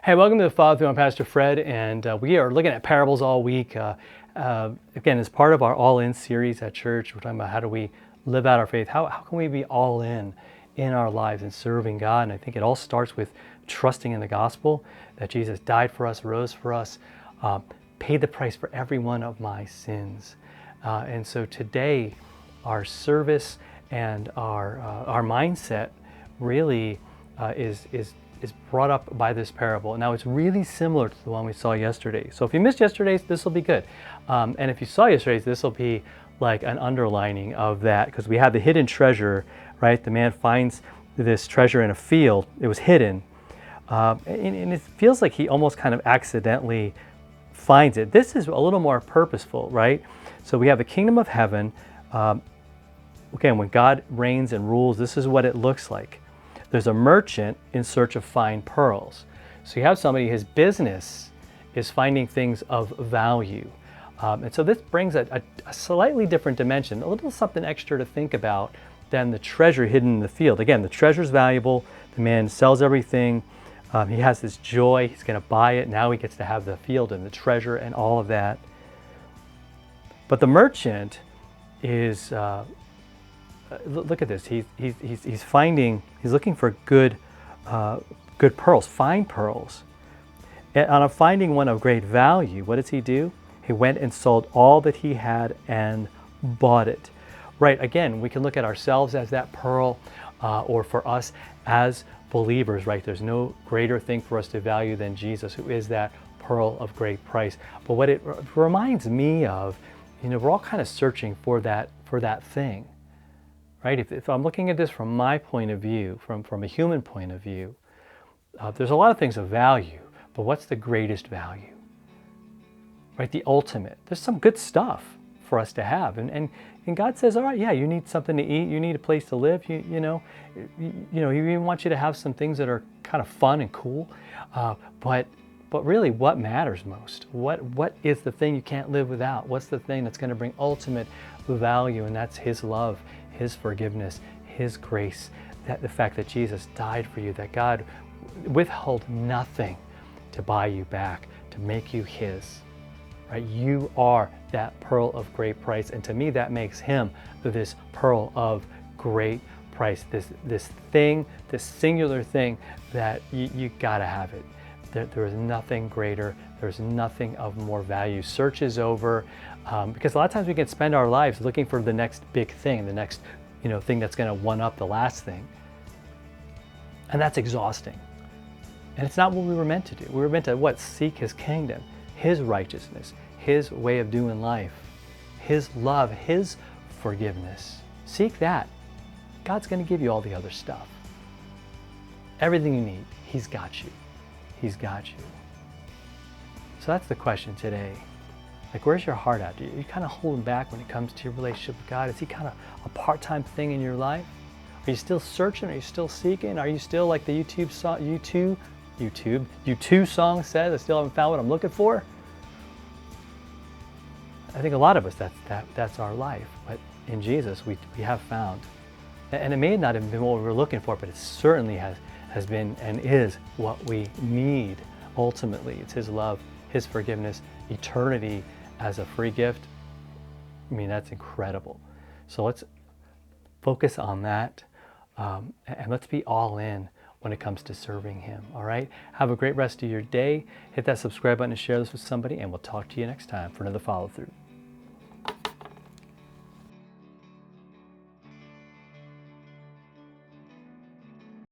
Hey, welcome to the Father Through. I'm Pastor Fred, and we are looking at parables all week. Again, as part of our All In series at church, we're talking about how do we live out our faith? How can we be all in our lives and serving God? And I think it all starts with trusting in the gospel, that Jesus died for us, rose for us, paid the price for every one of my sins. And so today, our service and our mindset really is brought up by this parable. Now, it's really similar to the one we saw yesterday. So if you missed yesterday's, this will be good. And if you saw yesterday's, this will be like an underlining of that, because we have the hidden treasure, right? The man finds this treasure in a field. It was hidden. And it feels like he almost kind of accidentally finds it. This is a little more purposeful, right? So we have the kingdom of heaven. Again, when God reigns and rules, this is what it looks like. There's a merchant in search of fine pearls. So you have somebody, his business is finding things of value. And so this brings a slightly different dimension, a little something extra to think about than the treasure hidden in the field. Again, the treasure's valuable. The man sells everything. He has this joy. He's going to buy it. Now he gets to have the field and the treasure and all of that. But the merchant is... look at this. He's looking for good pearls, fine pearls. And on finding one of great value, what does he do? He went and sold all that he had and bought it. Right. Again, we can look at ourselves as that pearl, or for us as believers. Right. There's no greater thing for us to value than Jesus, who is that pearl of great price. But what it reminds me of, we're all kind of searching for that thing. Right? If I'm looking at this from my point of view, from a human point of view, there's a lot of things of value, but what's the greatest value? Right? The ultimate. There's some good stuff for us to have, and God says, all right, yeah, you need something to eat, you need a place to live, He even wants you to have some things that are kind of fun and cool, but really, what matters most? What is the thing you can't live without? What's the thing that's going to bring ultimate value? And that's His love, His forgiveness, His grace, that the fact that Jesus died for you, that God withheld nothing to buy you back, to make you His. Right? You are that pearl of great price, and to me, that makes Him this pearl of great price. This thing, this singular thing that you gotta have it. There is nothing greater. There's nothing of more value. Search is over, because a lot of times we can spend our lives looking for the next big thing, the next thing that's going to one up the last thing, and that's exhausting. And it's not what we were meant to do. We were meant to seek His kingdom, His righteousness, His way of doing life, His love, His forgiveness. Seek that. God's going to give you all the other stuff. Everything you need, He's got you. He's got you. So that's the question today. Like, where's your heart at? Are you kind of holding back when it comes to your relationship with God? Is He kind of a part-time thing in your life? Are you still searching? Are you still seeking? Are you still like the U2 song says, I still haven't found what I'm looking for? I think a lot of us, that's our life. But in Jesus, we have found. And it may not have been what we were looking for, but it certainly has been and is what we need ultimately. It's His love, His forgiveness, eternity as a free gift. I mean, that's incredible. So let's focus on that, and let's be all in when it comes to serving Him. All right? Have a great rest of your day. Hit that subscribe button and share this with somebody, and we'll talk to you next time for another follow through.